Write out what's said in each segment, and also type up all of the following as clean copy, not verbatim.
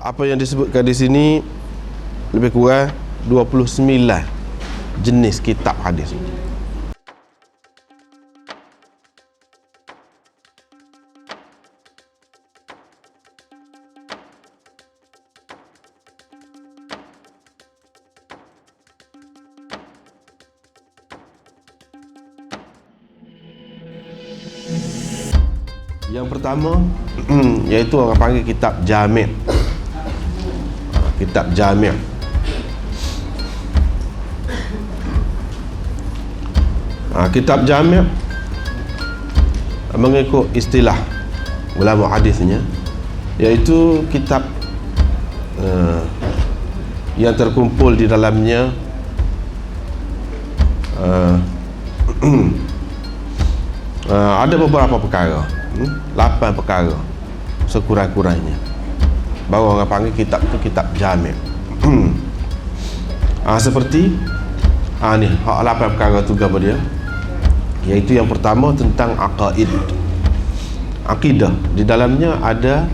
Apa yang disebutkan di sini lebih kurang 29 jenis kitab hadis. Yang pertama iaitu orang panggil kitab jami'. Kitab jami'. Kitab jami' mengikut istilah ulama hadisnya iaitu kitab yang terkumpul di dalamnya ada beberapa perkara, 8 perkara sekurang-kurangnya, baru orang panggil kitab itu kitab jami'. Seperti ni 8 perkara tu apa dia, iaitu yang pertama tentang akidah. Di dalamnya ada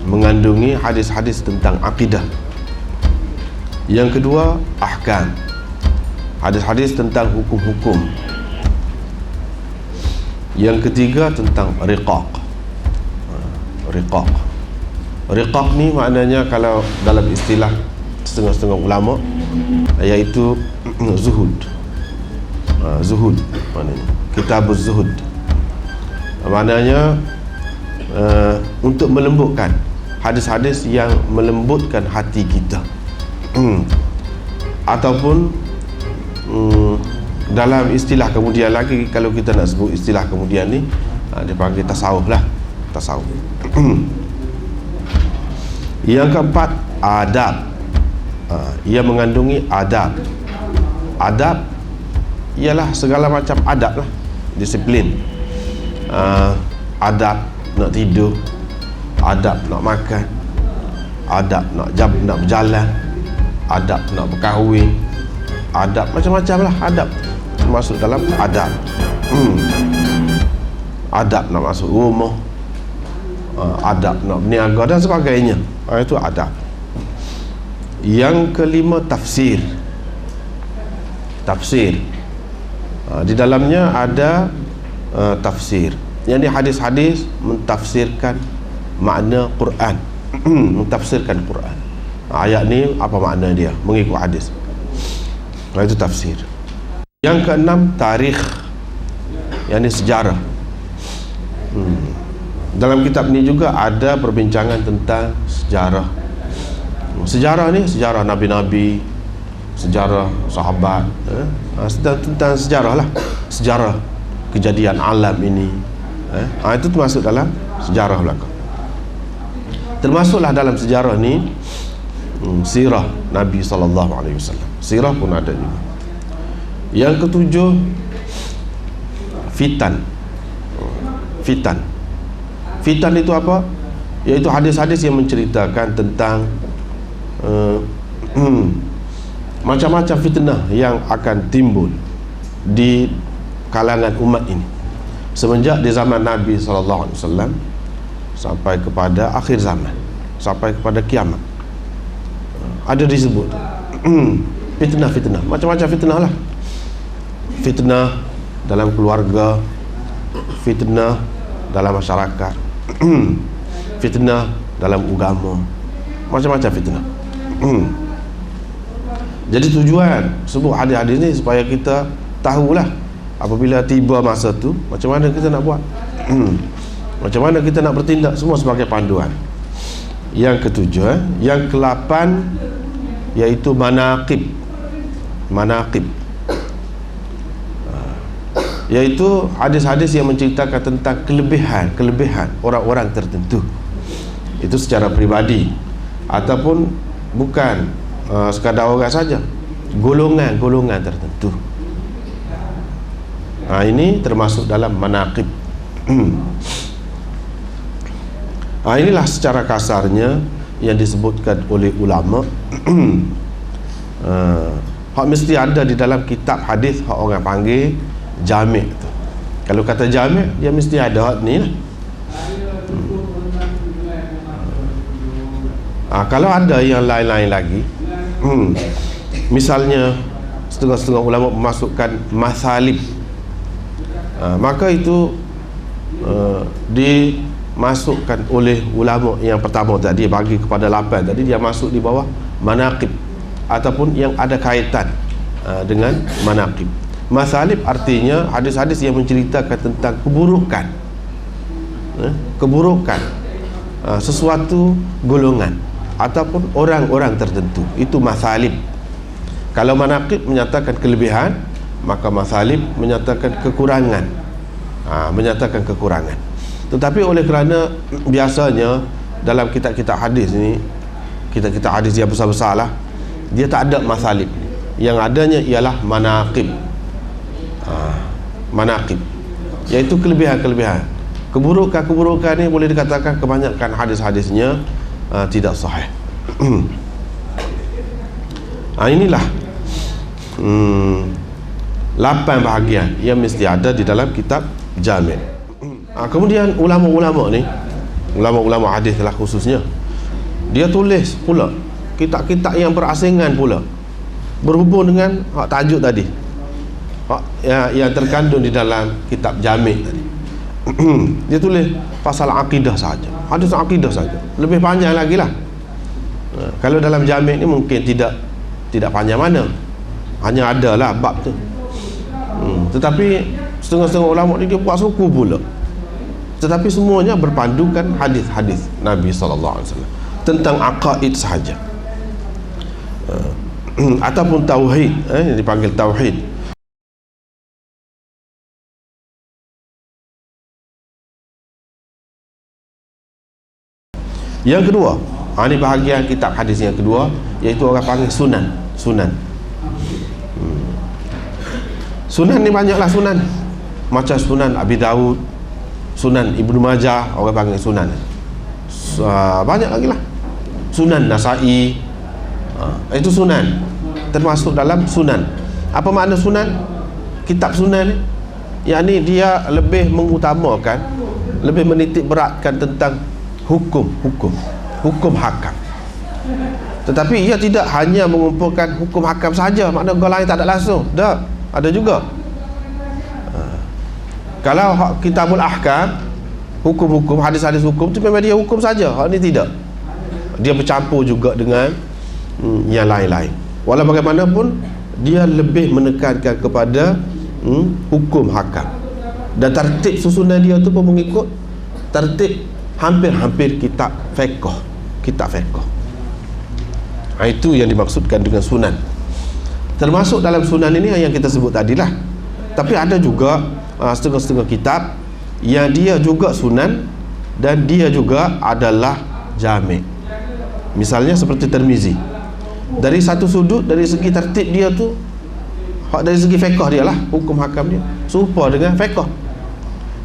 mengandungi hadis-hadis tentang akidah. Yang kedua ahkam, hadis-hadis tentang hukum-hukum. Yang ketiga tentang riqaq. Riqaq ni maknanya kalau dalam istilah setengah-setengah ulama iaitu zuhud. Zuhud maknanya kitabuz zuhud, maknanya untuk melembutkan hadis-hadis yang melembutkan hati kita. Ataupun dalam istilah kemudian lagi, kalau kita nak sebut istilah kemudian ni dipanggil tasawuf lah, tasawuf. Yang keempat adab. Ia mengandungi adab. Adab ialah segala macam adab lah, disiplin. Adab nak tidur, adab nak makan, adab nak berjalan, adab nak berkahwin, adab macam-macam lah adab masuk dalam adab. Adab nak masuk rumah, adab nak berniaga dan sebagainya. Itu adab. Yang kelima tafsir. Tafsir, di dalamnya ada tafsir, yang ini hadis-hadis mentafsirkan makna Quran. Mentafsirkan Quran, ayat ni apa makna dia mengikut hadis. Itu tafsir. Yang keenam tarikh, yang ini sejarah. Dalam kitab ni juga ada perbincangan tentang sejarah. Sejarah ni sejarah nabi-nabi, sejarah sahabat, tentang sejarah lah, sejarah kejadian alam ini. Itu termasuk dalam sejarah belaka. Termasuklah dalam sejarah ni sirah Nabi SAW. Sirah pun ada juga. Yang ketujuh fitan. Fitan itu apa? Iaitu hadis-hadis yang menceritakan tentang macam-macam fitnah yang akan timbul di kalangan umat ini semenjak di zaman Nabi SAW sampai kepada akhir zaman, sampai kepada kiamat. Ada disebut fitnah-fitnah, macam-macam fitnah lah. Fitnah dalam keluarga, fitnah dalam masyarakat, fitnah dalam agama, macam-macam fitnah. Jadi tujuan sebut hadis-hadis ni supaya kita tahulah apabila tiba masa tu macam mana kita nak buat, macam mana kita nak bertindak, semua sebagai panduan. Yang ketujuh, yang ke-8 iaitu manaqib. Iaitu hadis-hadis yang menceritakan tentang kelebihan orang-orang tertentu. Itu secara pribadi ataupun bukan sekadar orang saja, golongan-golongan tertentu. Ini termasuk dalam manaqib. Inilah secara kasarnya yang disebutkan oleh ulama. Hak mesti ada di dalam kitab hadis hak orang panggil jami' tu. Kalau kata jami', dia mesti ada hak ni lah. Kalau ada yang lain-lain lagi, misalnya setengah-setengah ulama memasukkan masalib, maka itu dimasukkan oleh ulama yang pertama tadi, bagi kepada 8 tadi, dia masuk di bawah manaqib ataupun yang ada kaitan dengan manaqib. Masalib artinya hadis-hadis yang menceritakan tentang keburukan, sesuatu golongan ataupun orang-orang tertentu, itu masalib. Kalau manaqib menyatakan kelebihan, maka masalib menyatakan kekurangan, menyatakan kekurangan. Tetapi oleh kerana biasanya dalam kitab-kitab hadis ni, kitab-kitab hadis yang besar-besar lah, dia tak ada masalib. Yang adanya ialah manaqib. Manaqib iaitu kelebihan-kelebihan. Keburukan-keburukan ni boleh dikatakan kebanyakan hadis-hadisnya tidak sahih. Inilah 8 bahagian yang mesti ada di dalam kitab Jami'. Kemudian ulama-ulama ni, ulama-ulama hadis lah khususnya, dia tulis pula kitab-kitab yang berasingan pula, berhubung dengan tajuk tadi, yang terkandung di dalam kitab Jami' tadi. Dia tulis pasal akidah saja, hadis akidah saja, lebih panjang lagi lah. Kalau dalam Jami' ni mungkin tidak panjang mana, hanya ada lah bab tu. Tetapi setengah-setengah ulama ni dia buat suku pula, tetapi semuanya berpandukan hadis-hadis Nabi SAW tentang aqaid sahaja, ataupun tauhid, yang dipanggil tauhid. Yang kedua, ini bahagian kitab hadis yang kedua, iaitu orang panggil sunan. Sunan ni banyaklah sunan, macam Sunan Abi Daud, Sunan Ibnu Majah, orang panggil sunan. Banyak lagi lah, Sunan Nasa'i, itu sunan, termasuk dalam sunan. Apa makna sunan? Kitab sunan ni, yang ni dia lebih mengutamakan, lebih menitik beratkan tentang hukum hakam. Tetapi ia tidak hanya mengumpulkan hukum hakam saja, makna gol lain tak ada langsung. Tak, ada juga. Kalau kitabul ahkam, hukum-hukum, hadis-hadis hukum tu memang dia hukum saja. Hak ni tidak. Dia bercampur juga dengan yang lain-lain. Walau bagaimanapun dia lebih menekankan kepada hukum hakam. Dan tertib susunan dia tu pun mengikut tertib hampir-hampir kitab fiqh. Itu yang dimaksudkan dengan sunan. Termasuk dalam sunan ini yang kita sebut tadilah. Tapi ada juga setengah-setengah kitab yang dia juga sunan dan dia juga adalah jami'. Misalnya seperti Tirmizi. Dari satu sudut, dari segi tertib dia tu, dari segi fiqh dia lah, hukum hakam dia serupa dengan fiqh.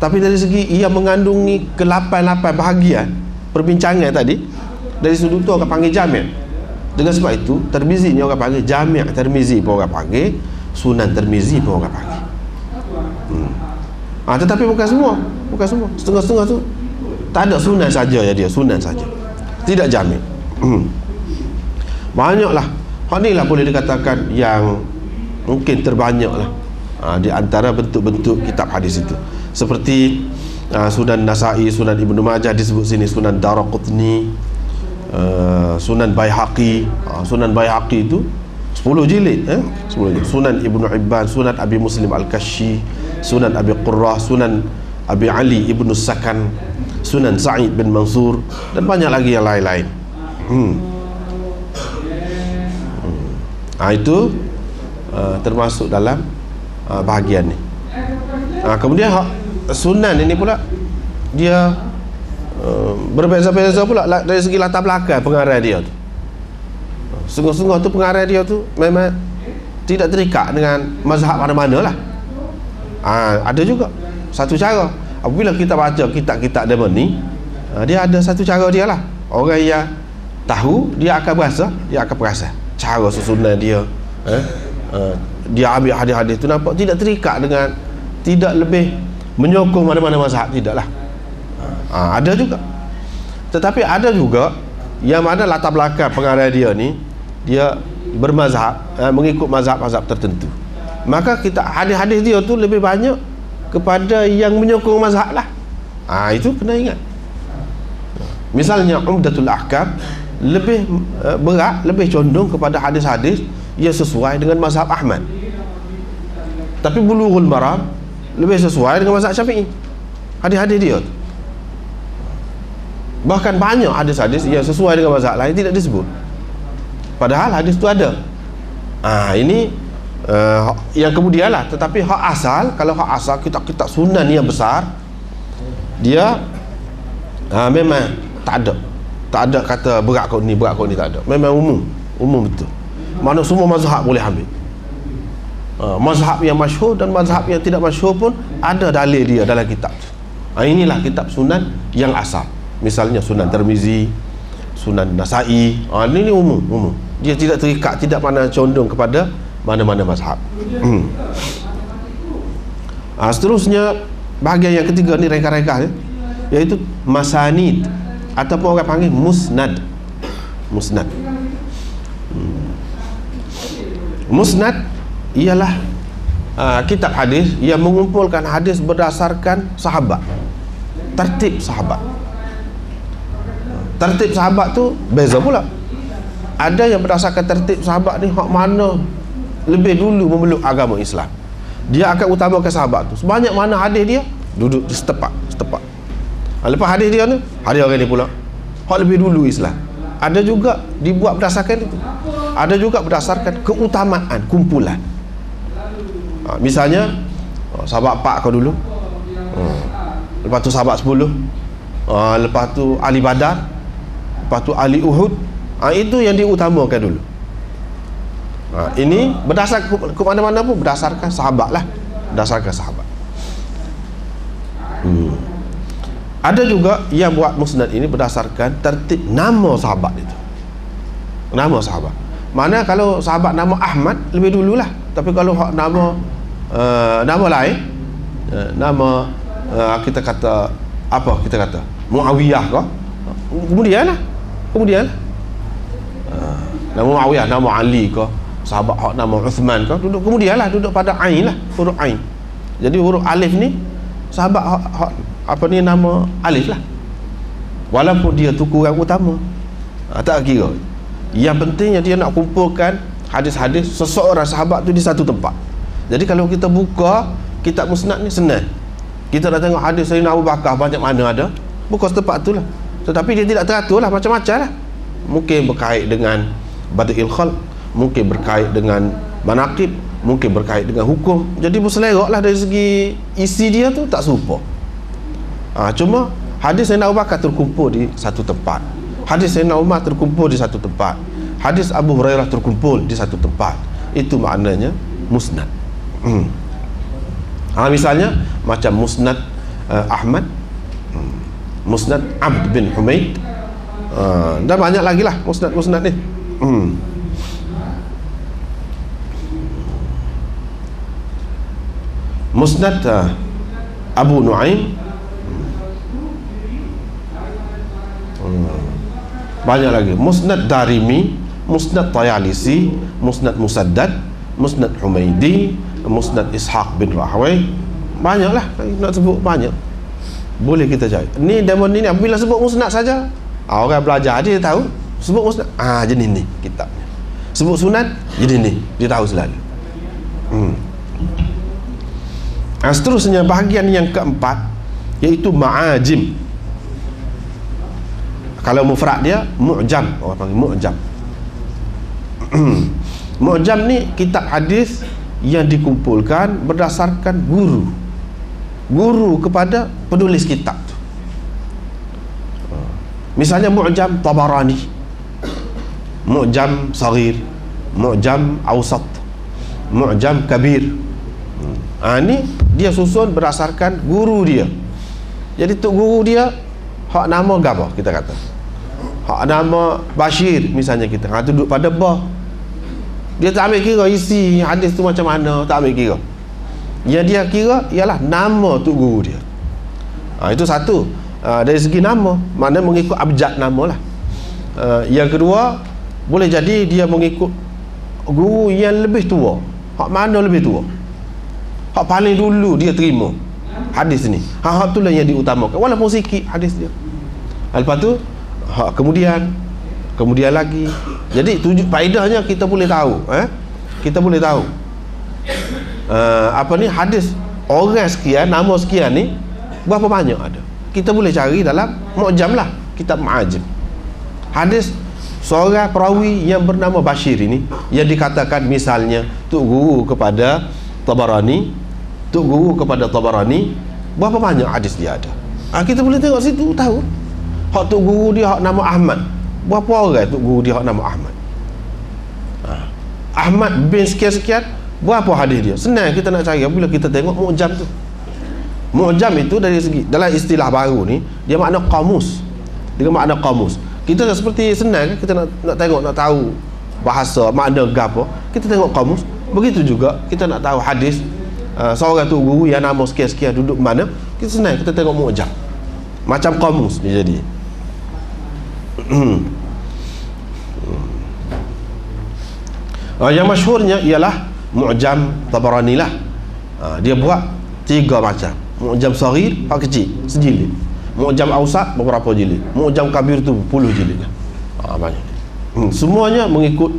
Tapi dari segi ia mengandungi ke-8 bahagian perbincangan tadi, dari sudut tu orang panggil jami'. Dengan sebab itu Tirmizi ni orang panggil Jami' Tirmizi pun orang panggil, Sunan Tirmizi pun orang panggil. Tetapi bukan semua. Setengah-setengah tu tak ada, sunan saja ya, dia sunan saja, tidak jami'. Banyaklah. Hak ni lah boleh dikatakan yang mungkin terbanyak lah di antara bentuk-bentuk kitab hadis itu. Seperti Sunan Nasa'i, Sunan Ibnu Majah disebut sini, Sunan Daraqutni, Sunan Baihaqi. Sunan Baihaqi itu 10 jilid, 10 jilid. Sunan Ibnu Hibban, Sunan Abi Muslim Al-Kashi, Sunan Abi Qurrah, Sunan Abi Ali Ibnu Sakan, Sunan Sa'id bin Mansur, dan banyak lagi yang lain-lain. Itu termasuk dalam bahagian ni. Kemudian sunan ini pula dia berbeza-beza pula dari segi latar belakang pengarang dia tu. Sungguh-sungguh tu pengarang dia tu memang tidak terikat dengan mazhab mana-mana lah. Ada juga satu cara. Apabila kita baca kitab-kitab dia ni, dia ada satu cara dia lah. Orang yang tahu, dia akan berasa cara susunan dia. Dia ambil hadis-hadis tu, nampak tidak terikat dengan, tidak lebih menyokong mana-mana mazhab, tidaklah. Ada juga. Tetapi ada juga yang mana latar belakang pengarang dia ni, dia bermazhab, mengikut mazhab-mazhab tertentu. Maka kita hadis-hadis dia tu lebih banyak kepada yang menyokong mazhab lah. Itu kena ingat. Misalnya Umdatul Ahkam lebih berat, lebih condong kepada hadis-hadis yang sesuai dengan mazhab Ahmad. Tapi Bulughul Maram lebih sesuai dengan mazhab Syafi'i. Hadis-hadis dia tu. Bahkan banyak hadis-hadis yang sesuai dengan mazhab lain tidak disebut. Padahal hadis tu ada. Ini yang kemudian lah. Tetapi hak asal, kalau hak asal kitab-kitab sunan yang besar, dia memang tak ada kata berat kau ni tak ada. Memang umum betul. Mana semua mazhab boleh ambil. Mazhab yang masyhur dan mazhab yang tidak masyhur pun ada dalil dia dalam kitab. Inilah kitab sunan yang asal. Misalnya Sunan Tirmizi, Sunan Nasa'i. Ini umum. Dia tidak terikat, tidak mana condong kepada mana-mana mazhab. Seterusnya bahagian yang ketiga ni ringkas-ringkas, iaitu masanid, ataupun orang panggil musnad. Musnad ialah kitab hadis yang mengumpulkan hadis berdasarkan sahabat, tertib sahabat. Tertib sahabat tu beza pula. Ada yang berdasarkan tertib sahabat ni hak mana lebih dulu memeluk agama Islam, dia akan utamakan sahabat tu. Sebanyak mana hadis dia duduk di setepak. Lepas hadis dia ni, hadis orang ni pula hak lebih dulu Islam. Ada juga dibuat berdasarkan itu. Ada juga berdasarkan keutamaan kumpulan. Misalnya sahabat 4 kau dulu, lepas tu sahabat 10, lepas tu ahli Badar, lepas tu ahli Uhud. Itu yang diutamakan dulu. Ini berdasarkan ke mana-mana pun berdasarkan sahabat lah. Berdasarkan sahabat. Ada juga yang buat musnad ini berdasarkan tertib nama sahabat itu. Nama sahabat. Mana kalau sahabat nama Ahmad lebih dululah. Tapi kalau nama lain, nama kita kata apa? Kita kata Muawiyah ke? Kemudian nama Muawiyah, nama Ali ke? Sahabat hak nama Uthman ke? Duduk kemudianlah, duduk pada ain lah, huruf ain. Jadi huruf alif ni sahabat hak apa ni, nama alif lah. Walaupun dia tu kurang utama, tak kira. Yang pentingnya dia nak kumpulkan hadis-hadis seseorang sahabat tu di satu tempat. Jadi kalau kita buka kitab musnad ni senang. Kita nak tengok hadis Sayyidina Abu Bakar banyak mana ada, buka setempat tu lah. Tetapi dia tidak teratur lah, macam-macam lah. Mungkin berkait dengan Badi'il Khalq, mungkin berkait dengan manaqib, mungkin berkait dengan hukum. Jadi berselerok lah dari segi isi dia tu tak serupa. Cuma hadis Sayyidina Abu Bakar terkumpul di satu tempat, hadis Sayyidina Umar terkumpul di satu tempat, hadis Abu Hurairah terkumpul di satu tempat. Itu maknanya musnad. Misalnya macam musnad Ahmad, musnad Abd bin Humaid, dan banyak lagi lah musnad ni. Musnad Abu Nuaim, banyak lagi. Musnad Darimi, Musnad Tayalisi, Musnad Musaddad, Musnad Humaidi, Musnad Ishaq bin Rahway. Banyaklah, nak sebut banyak. Boleh kita cari. Ni demon ni apabila sebut musnad saja, orang belajar dia tahu. Sebut musnad, jenis ni kitabnya. Sebut sunat, jenis ni dia tahu selalu. Seterusnya bahagian yang keempat, iaitu ma'ajim. Kalau mufrad dia mu'jam, orang panggil mu'jam. Mu'jam ni kitab hadis yang dikumpulkan berdasarkan guru kepada penulis kitab tu. Misalnya mu'jam Tabarani, mu'jam Saghir, mu'jam Awsat, mu'jam Kabir. Ni dia susun berdasarkan guru dia. Jadi tu guru dia hak nama gapo kita kata. Hak nama Bashir misalnya kita. Tu duduk pada bah. Dia tak ambil kira isi hadis tu macam mana, tak ambil kira. Yang dia kira ialah nama tu guru dia. Itu satu. Dari segi nama, mana mengikut abjad nama lah. Yang kedua, boleh jadi dia mengikut guru yang lebih tua. Hak mana lebih tua? Hak paling dulu dia terima hadis ni. Hak tu lah yang diutamakan walaupun sikit hadis dia. Lepas tu kemudian lagi. Jadi faedahnya kita boleh tahu, kita boleh tahu hadis orang sekian, nama sekian ni berapa banyak ada. Kita boleh cari dalam Mu'jam lah, kitab Ma'ajim. Hadis seorang perawi yang bernama Bashir ini, yang dikatakan misalnya Tok Guru kepada Tabarani, berapa banyak hadis dia ada. Kita boleh tengok situ, tahu hak Tok Guru dia hak nama Ahmad, berapa orang Tok Guru dia hak nama Ahmad. Ahmad bin sekian-sekian, berapa hadis dia. Senang kita nak cari bila kita tengok Mu'jam tu. Mu'jam itu dari segi dalam istilah baru ni, dia makna kamus. Dia makna kamus. Kita seperti senang kita nak tengok, nak tahu bahasa, makna gapo, kita tengok kamus. Begitu juga kita nak tahu hadis seorang tu guru yang nama sekian-sekian duduk mana, kita senang kita tengok Mu'jam. Macam kamus dia jadi. Yang masyhurnya ialah Mu'jam Tabarani lah. Dia buat 3 macam. Mu'jam Saghir, hak kecil, sejilid. Mu'jam Awsat, beberapa jilid. Mu'jam Kabir tu 10 jilid. Banyak. Semuanya mengikut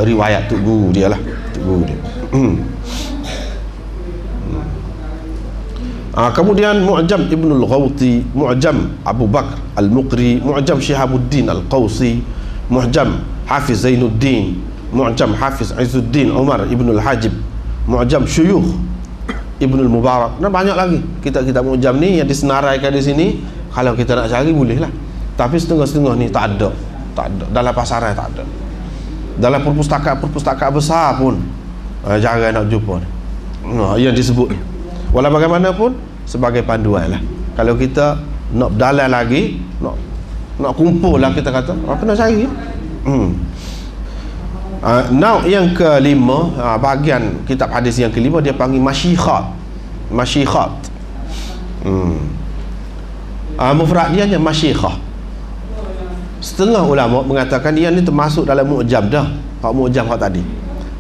riwayat Tok Guru dia lah. Tok Guru dia. Kemudian Mu'jam Ibnul Ghawti, Mu'jam Abu Bakr Al-Muqri, Mu'jam Syihabuddin Al-Qawsi, Mu'jam Hafiz Zainuddin, Mu'jam Hafiz Izzuddin Umar Ibnul Hajib, Mu'jam Syuyukh Ibnul Mubarak, dan banyak lagi kitab-kitab Mu'jam ni yang disenaraikan di sini. Kalau kita nak cari boleh lah, tapi setengah-setengah ni tak ada dalam pasaran, tak ada dalam perpustakaan besar pun jarang nak jumpa yang disebut ni. Walau bagaimanapun sebagai panduan lah. Kalau kita nak berdalam lagi, nak kumpul lah, kita kata kena cari. Now yang kelima, bahagian kitab hadis yang kelima dia panggil masyikhat. Mufrad dia hanya masyikhah. Setengah ulama mengatakan dia ni termasuk dalam Mu'jam dah, hak Mu'jam hak tadi.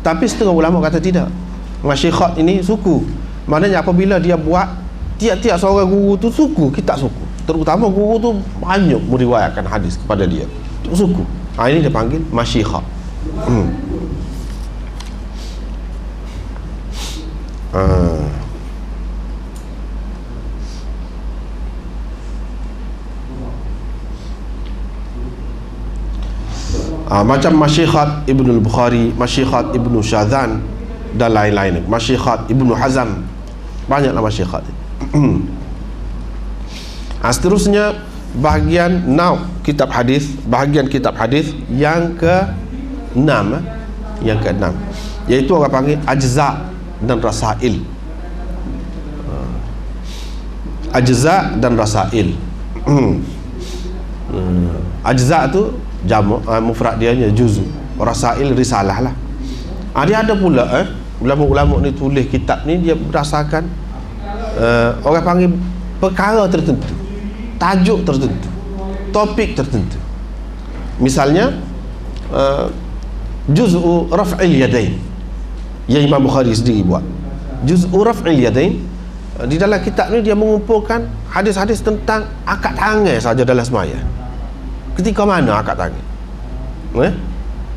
Tapi setengah ulama kata tidak. Masyikhat ini suku. Maknanya apabila dia buat, tiap-tiap seorang guru tu suku, kitab suku. Terutama guru tu banyak meriwayatkan hadis kepada dia. Suku. Ini dia panggil masyikhat. Macam Masyikhat Ibnul Bukhari, Masyikhat Ibnu Syadzan dan lain-lain. Masyikhat Ibnu Hazam, banyaklah masyikhat. Seterusnya bahagian kitab hadis, bahagian kitab hadis yang ke-6, iaitu orang panggil ajza dan rasail. Ajza dan rasail. Ajza tu jamak, mufrad dia nya juz, rasail risalah lah. Dia ada pula ulama-ulama ni tulis kitab ni dia berdasarkan orang panggil perkara tertentu, tajuk tertentu, topik tertentu. Misalnya juz'u raf'il yadain yang Imam Bukhari sendiri buat. Juz'u raf'il yadain, di dalam kitab ni dia mengumpulkan hadis-hadis tentang akad tangan saja dalam sembahyang. Ketika mana akad tangan?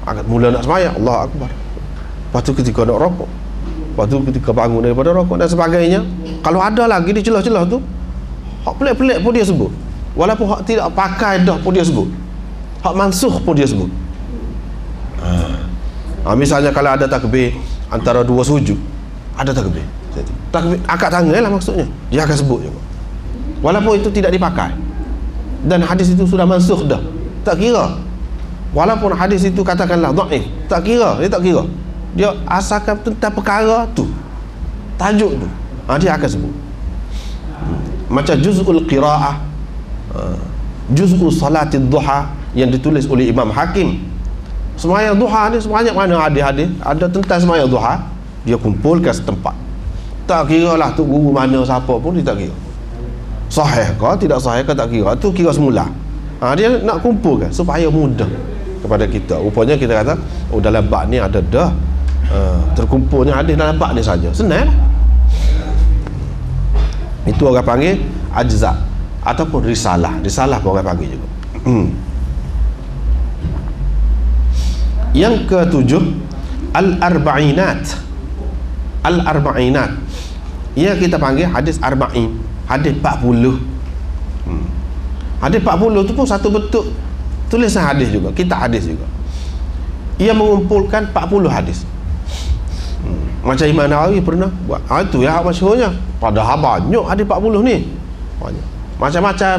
Akad mula nak sembahyang, Allahu Akbar. Lepas tu ketika nak rokok, lepas tu ketika bangun daripada rokok dan sebagainya. Kalau ada lagi di celah-celah tu, hak pelik-pelik pun dia sebut. Walaupun hak tidak pakai dah pun dia sebut. Hak mansuh pun dia sebut. Misalnya kalau ada takbir antara dua sujud, ada takbir akad tangan lah maksudnya, dia akan sebut juga. Walaupun itu tidak dipakai dan hadis itu sudah mansuh dah, tak kira. Walaupun hadis itu katakanlah dhaif, tak kira, dia tak kira. Dia asalkan tentang perkara tu, tajuk tu, dia akan sebut. Macam juz'ul qira'ah, juz'u salatid duha yang ditulis oleh Imam Hakim. Sembahyang duha ni sebanyak mana hadis-hadis ada tentang sembahyang duha, dia kumpulkan setempat. Tak kira lah tu guru mana siapa pun, dia tak kira. Sahih ke tidak sahih ke tak kira, tu kira semula. Dia nak kumpulkan supaya mudah kepada kita. Rupanya kita kata, oh dalam bab ni ada dah terkumpulnya hadis dalam bab ni saja. Senang. Itu orang panggil ajza ataupun risalah. Risalah pun orang panggil juga. Yang ketujuh, al-arba'inat. Al-arba'inat, ia kita panggil hadis arba'in, hadis 40. Hadis 40 tu pun satu bentuk tulisan hadis juga, kitab hadis juga. Ia mengumpulkan 40 hadis. Macam Imam Nawawi pernah buat. Itu ya masyhurnya. Padahal banyak hadis 40 ni. Banyak. Macam-macam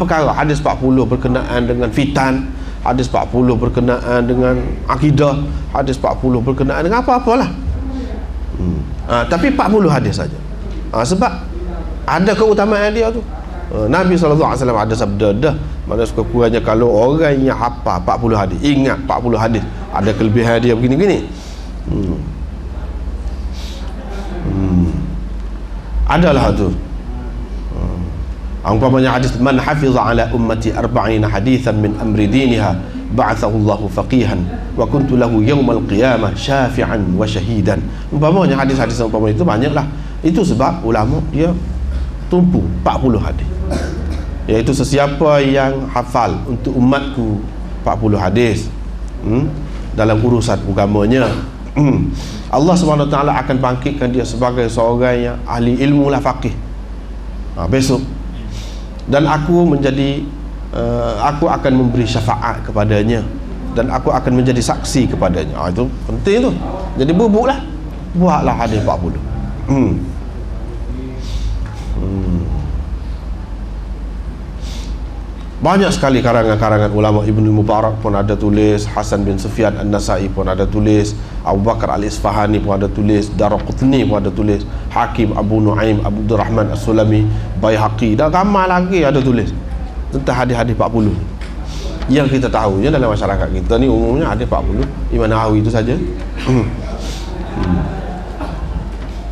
perkara. Hadis 40 berkenaan dengan fitan, hadis 40 berkenaan dengan akidah, hadis 40 berkenaan dengan apa-apalah. Tapi 40 hadis saja. Sebab ada keutamaan dia tu. Nabi SAW ada sabda dah, mana sekurang-kurangnya kalau orang yang hafal 40 hadis, ingat 40 hadis, ada kelebihan dia begini-gini. Adalah tu. Umpamanya hadis, man hafiza ala ummati 40 hadithan min amri diniha ba'athahu Allahu faqihan wa kuntu lahu yawmal qiyamah syafi'an wa syahidan. Umpamanya hadis-hadis umpama itu banyaklah. Itu sebab ulama dia tumpu 40 hadis, iaitu sesiapa yang hafal untuk umatku 40 hadis dalam urusan agamanya, Allah SWT akan bangkitkan dia sebagai seorang yang ahli ilmu lah, faqih besok, dan aku menjadi aku akan memberi syafaat kepadanya, dan aku akan menjadi saksi kepadanya. Itu penting tu. Jadi buatlah hadis 40. Banyak sekali karangan-karangan ulama. Ibnu Mubarak pun ada tulis, Hasan bin Sufyan An-Nasai pun ada tulis, Abu Bakar Al-Isfahani pun ada tulis, Daraqutni pun ada tulis, Hakim Abu Nuaim Abdul Rahman As-Sulami, Baihaqi, dan ramai lagi ada tulis tentang hadis-hadis 40 yang kita tahu je dalam masyarakat kita ni. Umumnya hadis 40 Imam Nawawi itu saja.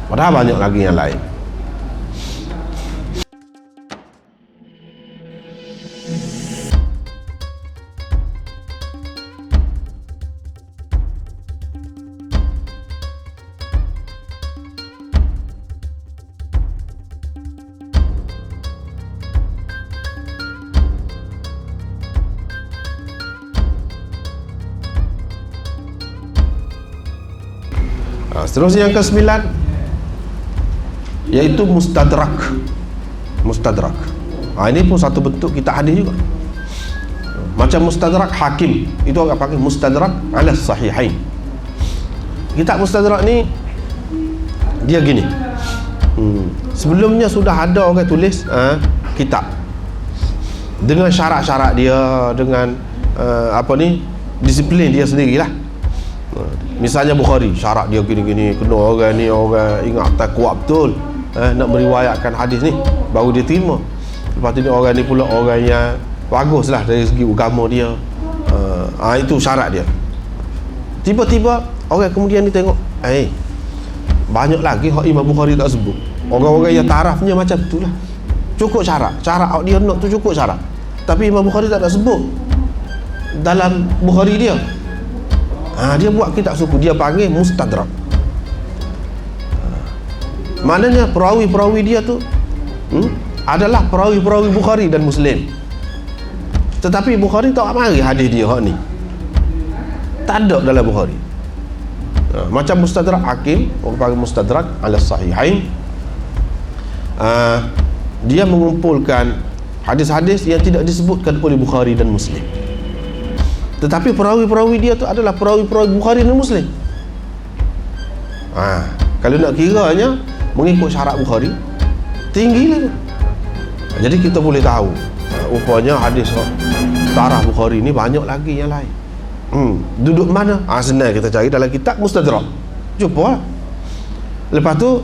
Padahal banyak lagi yang lain. Seterusnya yang ke-9, iaitu mustadrak. Mustadrak, ini pun satu bentuk kitab hadis juga. Macam mustadrak Hakim, itu orang panggil mustadrak ala sahihain. Kitab mustadrak ni dia gini, sebelumnya sudah ada orang tulis kitab dengan syarat-syarat dia, dengan disiplin dia sendirilah. Misalnya Bukhari, syarat dia gini-gini, kena orang ni orang ingat kuat betul, nak meriwayatkan hadis ni baru dia terima. Lepas tu ni orang ni pula orang yang bagus lah dari segi agama dia. Itu syarat dia. Tiba-tiba orang kemudian ni tengok, banyak lagi hak Imam Bukhari tak sebut. Orang-orang yang tarafnya macam tu lah, cukup syarat dia nak tu cukup syarat, tapi Imam Bukhari tak nak sebut dalam Bukhari dia. Dia buat kitab suku, dia panggil mustadrak. Maknanya perawi-perawi dia tu adalah perawi-perawi Bukhari dan Muslim, tetapi Bukhari tak mari hadis dia hak ni, tak ada dalam Bukhari. Macam mustadrak Hakim, orang panggil mustadrak ala sahihain. Dia mengumpulkan hadis-hadis yang tidak disebutkan oleh Bukhari dan Muslim, tetapi perawi-perawi dia tu adalah perawi-perawi Bukhari dan Muslim. Kalau nak kiranya mengikut syarat Bukhari, tinggilah tu. Jadi kita boleh tahu rupanya hadis taraf Bukhari ni banyak lagi yang lain. Duduk mana? Senang kita cari dalam kitab mustadrak, jumpa. Lepas tu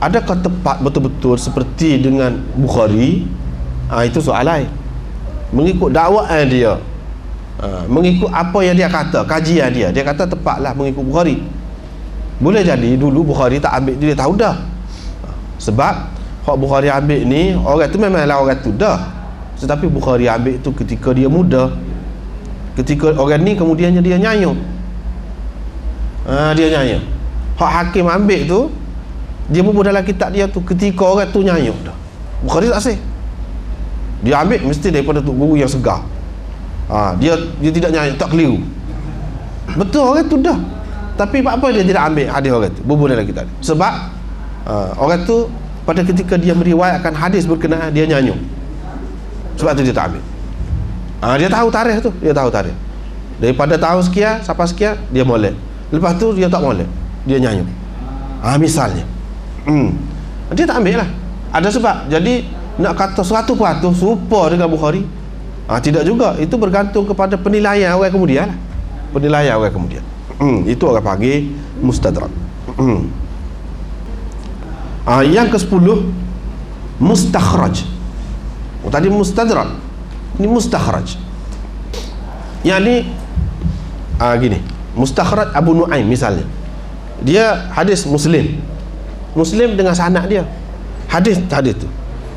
adakah tepat betul-betul seperti dengan Bukhari? Itu soal lain. Mengikut dakwaan dia, mengikut apa yang dia kata, kajian dia kata tepatlah mengikut Bukhari. Boleh jadi dulu Bukhari tak ambil, dia tahu dah. Sebab hak Bukhari ambil ni, orang tu memanglah orang tu dah. Tetapi Bukhari ambil tu ketika dia muda, ketika orang ni kemudiannya dia nyayung. Dia nyayung. Hak hakim ambil tu, dia bubuh dalam kitab dia tu ketika orang tu nyayung dah. Bukhari tak sah. Dia ambil mesti daripada tu guru yang segar. Dia tidak nyayung, tak keliru. Betul orang tu dah. Tapi apa dia tidak ambil hadis orang tu, bubuh dalam kitab dia? Sebab orang tu pada ketika dia meriwayatkan hadis berkenaan, dia nyanyung. Sebab tu dia tak ambil. Dia tahu tarikh tu, dia tahu tarikh. Daripada tahun sekian sampai sekian dia molek. Lepas tu dia tak molek, dia nyanyung. Misalnya. Dia tak ambil lah. Ada sebab. Jadi nak kata 100% serupa dengan Bukhari, tidak juga. Itu bergantung kepada penilaian orang kemudian lah. Penilaian orang kemudian. Itu orang panggil mustadrak. Yang ke-10 mustakhraj. Tadi mustadrak, ini mustakhraj. Yang ni gini, mustakhraj Abu Nu'aim misalnya, dia hadis Muslim dengan sanad dia, hadis tu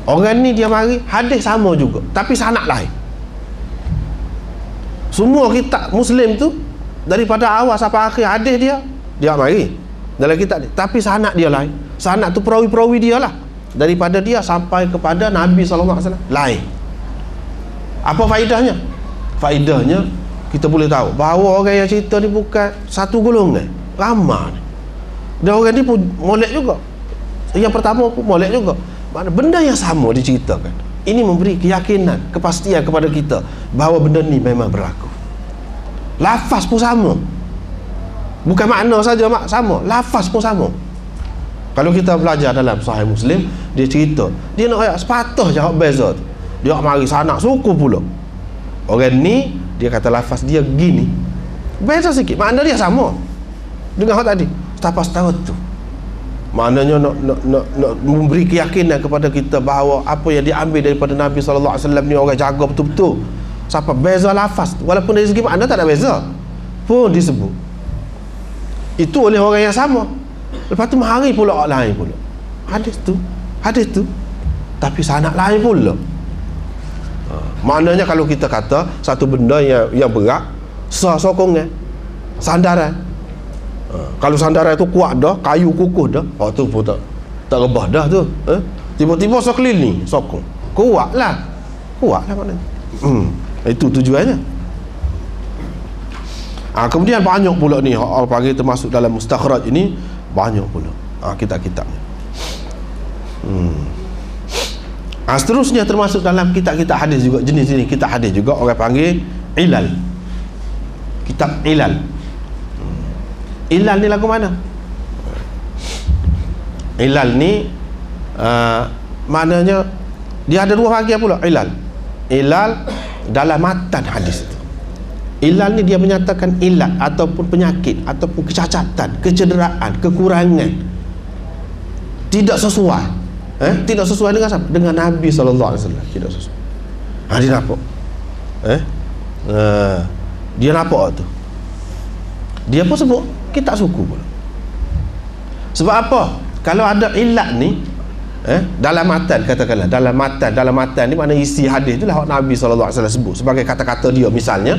orang ni dia mari hadis sama juga tapi sanad lain. Semua kitab Muslim tu daripada awal sampai akhir hadis dia mari dalam kitab dia, tapi sanad dia lain. Sanad tu perawi-perawi dia lah, daripada dia sampai kepada Nabi SAW lain. Apa faedahnya? Faedahnya kita boleh tahu bahawa orang yang cerita ni bukan satu golongan, ramai. Dan orang ni pun molek juga. Yang pertama pun molek juga. Mana benda yang sama diceritakan. Ini memberi keyakinan, kepastian kepada kita bahawa benda ni memang berlaku. Lafaz pun sama. Bukan makna saja sama, lafaz pun sama. Kalau kita belajar dalam Sahih Muslim, dia cerita, dia nak ayat sepatah je hak beza tu. Dia mari sanak suku pula. Orang ni dia kata lafaz dia gini, beza sikit, makna dia sama dengan hak tadi. Tapas tahu tu. Maknanya nak memberi keyakinan kepada kita bahawa apa yang diambil daripada Nabi sallallahu alaihi wasallam ni orang jaga betul-betul. Siapa beza lafaz, walaupun dari segi makna tak ada beza pun disebut. Itu oleh orang yang sama. Lepas tu mahari pula orang lain pula. Hadis tu tapi sanad lain pula. Maknanya kalau kita kata satu benda yang berat, sokongan, sandaran. Kalau sandaran tu kuat dah, kayu kukuh dah, tu pun tak rebah dah tu. Tiba-tiba sekeliling sokong. Kuatlah maknanya. Itu tujuannya. Kemudian banyak pula ni orang panggil termasuk dalam mustakhraj ini, banyak pula kitab-kitabnya. Seterusnya termasuk dalam kitab-kitab hadis juga, jenis-jenis kitab hadis juga orang panggil ilal. Kitab ilal. Ilal ni lagu mana? Ilal ni maknanya dia ada dua bahagian pula. Ilal dalam matan hadis itu. Ilal ni dia menyatakan ilat ataupun penyakit ataupun kecacatan, kecederaan, kekurangan tidak sesuai. Tidak sesuai dengan siapa? Dengan Nabi SAW. Tidak sesuai. Dia nampak. Dia nampak tu. Dia pun sebut kitab suku pula. Sebab apa? Kalau ada ilat ni dalam matan, katakanlah dalam matan ni makna isi hadis itulah Nabi SAW sebut sebagai kata-kata dia misalnya.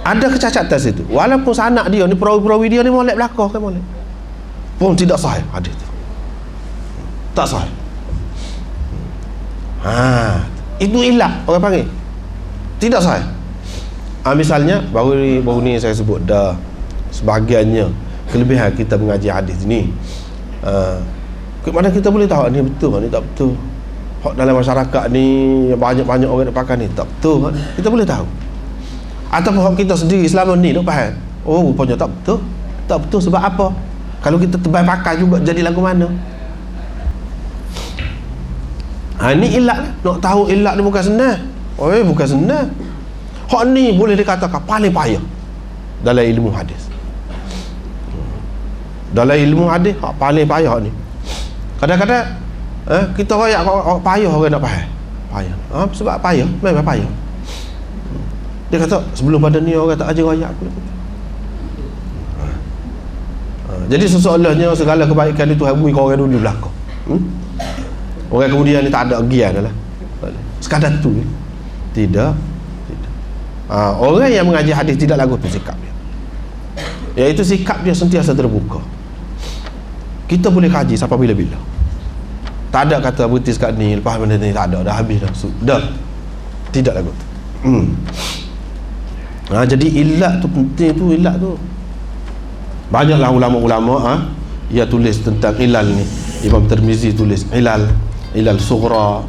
Ada kecacatan situ, walaupun sanak dia ni, perawi-perawi dia ni molek belakang kan, molek pun tidak sahih hadis tu, tak sahih. Itu ilat orang panggil tidak sahih. Misalnya baru ni saya sebut dah sebahagiannya kelebihan kita mengaji hadis ni. Mana kita boleh tahu ni betul ni tak betul. Hak dalam masyarakat ni banyak-banyak orang nak pakai ni tak betul kan? Kita boleh tahu. Ataupun hak kita sendiri selama ni nak faham, rupanya tak betul. Tak betul sebab apa? Kalau kita tebal pakai juga jadi lagu mana? Ini ilat. Nak tahu ilat ni bukan senang. Bukan senang. Hak ni boleh dikatakan paling payah dalam ilmu hadis. Dalam ilmu hadis hak paling payah ni. Kadang-kadang kita royak payah orang nak faham. Payah. Sebab payah, memang payah. Dia kata sebelum pada ni orang tak ajar royak aku. Jadi seseolahnya segala kebaikan itu habui ke orang dulu belakang. Orang kemudian ni tak ada gian lah. sekadar tu. Tidak. Orang yang mengaji hadis tidak lagu tu sikap dia, iaitu sikap dia sentiasa terbuka. Kita boleh kaji sampai bila-bila. Tak ada kata berhenti sekat ni, lepas benda ni tak ada, dah habis dah. Dah. Tidak lagu tu. Jadi ilat tu penting tu, ilat tu. Banyaklah ulama-ulama ia tulis tentang ilal ni. Imam Tirmizi tulis ilal sughra.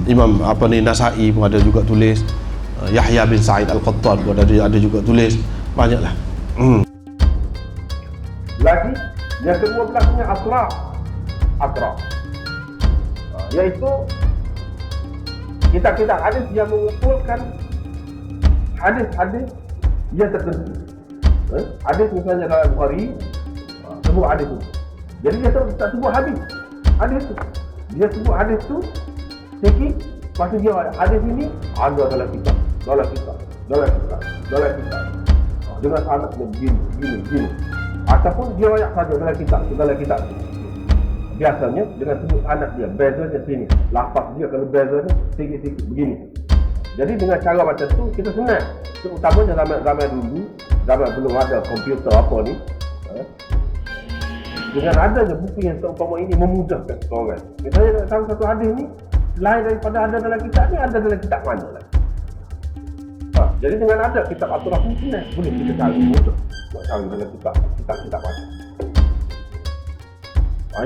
Imam Nasai pun ada juga tulis. Yahya bin Sa'id Al-Qattan pun ada juga tulis. Banyaklah. Lagi yang ke-12-nya atraf, iaitu kitab-kitab hadis yang mengumpulkan hadis-hadis yang tertentu. Hadis misalnya dalam Bukhari, sebut hadis tu. Jadi dia tak sebut hadis tu. Dia sebut hadis tu sikit, lepas tu dia hadis ini ada dalam kitab. Dengan sanad begini. Ataupun dia banyak saja dalam kitab. Biasanya dengan sebut sanad dia, bezanya sini. Lafaz dia kalau bezanya sikit-sikit begini. Jadi dengan cara macam tu kita senang. Terutamanya zaman dulu, zaman belum ada komputer apa ni. Dengan adanya buku yang seumpama ini memudahkan orang. Misalnya nak tahu satu hadis ni lain daripada ada dalam kitab ni, ada dalam kitab mana lah. Jadi dengan ada kitab atraf ni senang, boleh kita cari mudah. Nak cari dalam kitab mana.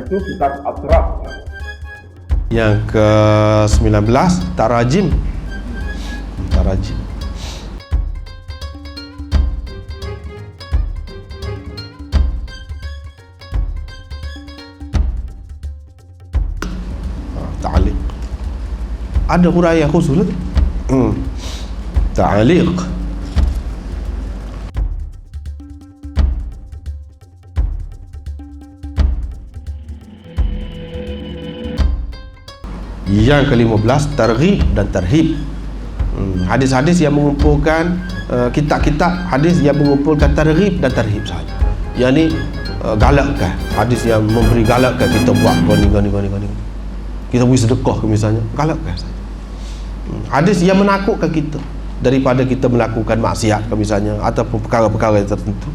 Itu kitab atraf. Yang ke-19 Tarajim. Ta'liq. Ada huraian khusus tu. Ta'liq. Yang ke-15 targhib dan tarhib. Hadis-hadis yang mengumpulkan kitab-kitab hadis yang mengumpulkan targhib dan tarhib sahaja. Yang ni galakkan, hadis yang memberi galakkan kita buat gini. Kita beri sedekah ke misalnya, galakkan saja. Hadis yang menakutkan kita daripada kita melakukan maksiat ke misalnya, ataupun perkara-perkara yang tertentu,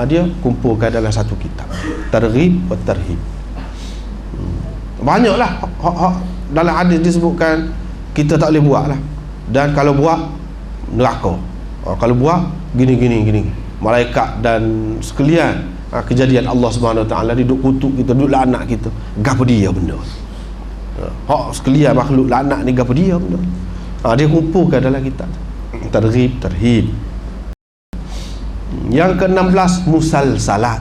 dia kumpulkan dalam satu kitab. Targhib dan tarhib. Banyaklah dalam hadis disebutkan kita tak boleh buat lah, dan kalau buat neraka, kalau buat gini. Malaikat dan sekalian kejadian Allah Subhanahu Wa Taala duduk kutuk kita, duduk laknat kita. Gapo dia benda? Sekalian makhluk laknat ni gapo dia benda? Dia kumpulkan dalam kitab targhib tarhib. Yang ke-16 musalsalat.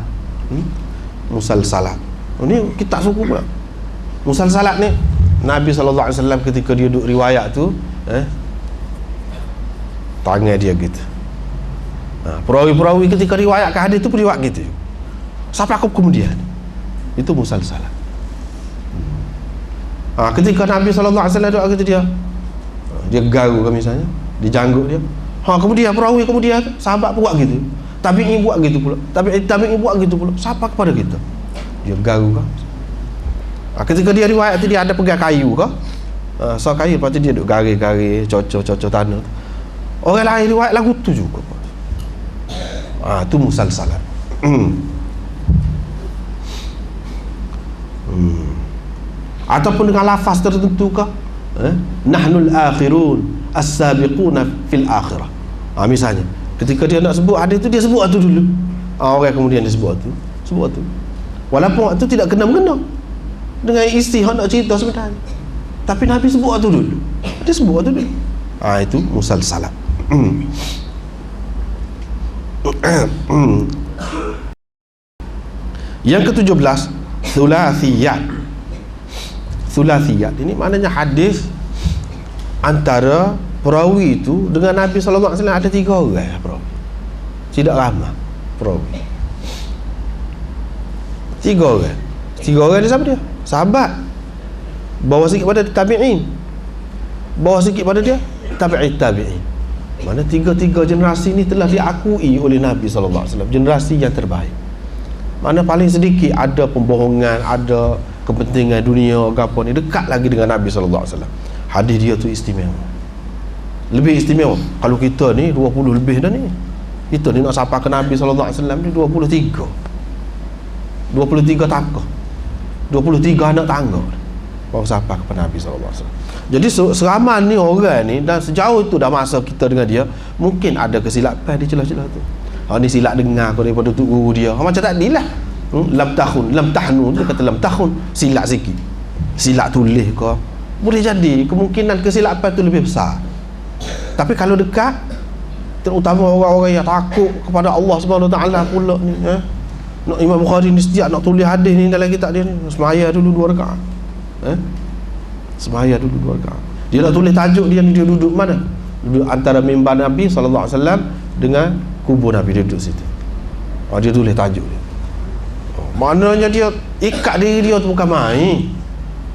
Musalsalat. Ini kitab suku pula. Musalsalat ni Nabi SAW ketika dia duduk riwayat tu, tangan dia gitu. Perawi-perawi ketika riwayatkan hadis tu pun riwayat gitu. Sampai aku kemudian itu musalsalat. Ketika Nabi SAW doa kata dia garu kan misalnya, dia janggut dia. Kemudian perawi kemudian sahabat buat gitu. Tabi'i buat gitu pula. Tabi'i buat gitu pula. Siapa kepada kita? Dia garu kan. Ketika dia riwayat tu dia ada pegang kayu ke? Kayu, lepas tu dia duduk garis-garis, cocok tanah. Orang lain riwayat lagu tu juga. Tu musalsalat. Ataupun dengan lafaz tertentu ke? Nahnul akhirun as-sabiquna fil akhirah. Misalnya ketika dia nak sebut hadis tu, dia sebut tu dulu. Orang kemudian dia sebut tu. Walaupun waktu tidak kena-mengena dengan isi nak cerita sebenarnya, tapi Nabi sebut tu dulu. Dia sebut tu dulu. Itu musalsalat. Yang ke-17 Thulathiyat. Ini maknanya hadis antara perawi itu dengan Nabi SAW ada 3 orang perawi. Tidak ramai perawi. 3 orang. 3 orang ni siapa dia? Sahabat. Bawa sikit pada tabi'in. Bawa sikit pada dia tabi'in. Mana 3 generasi ni telah diakui oleh Nabi SAW, generasi yang terbaik. Mana paling sedikit ada pembohongan, ada kepentingan dunia apa ni dekat lagi dengan Nabi SAW. Hadis dia tu istimewa, lebih istimewa. Kalau kita ni 20 lebih dah ni, kita ni nak sapa ke Nabi SAW ni 23 takah, 23 anak tangga baru sapa kepada Nabi SAW. Jadi seraman ni orang ni, dan sejauh itu dah masa kita dengan dia, mungkin ada kesilapan di celah-celah tu. Ni silap dengar kau daripada tu guru dia. Macam tadi lah, lam tahnu, dia kata lam tahun, silap sikit, silap tulis kau, boleh jadi kemungkinan kesilapan tu lebih besar. Tapi kalau dekat, terutama orang-orang yang takut kepada Allah Subhanahu Wa Taala pula ni, nak Imam Bukhari ni setiap nak tulis hadis ni dalam kitab dia ni, semaya dulu 2 rakaat. Semaya dulu 2 rakaat. Dia nak tulis tajuk dia ni, dia duduk mana? Duduk antara mimbar Nabi sallallahu alaihi wasallam dengan kubur Nabi, dia duduk situ. Dia tulis tajuk dia. Maknanya dia ikat diri dia tu bukan main.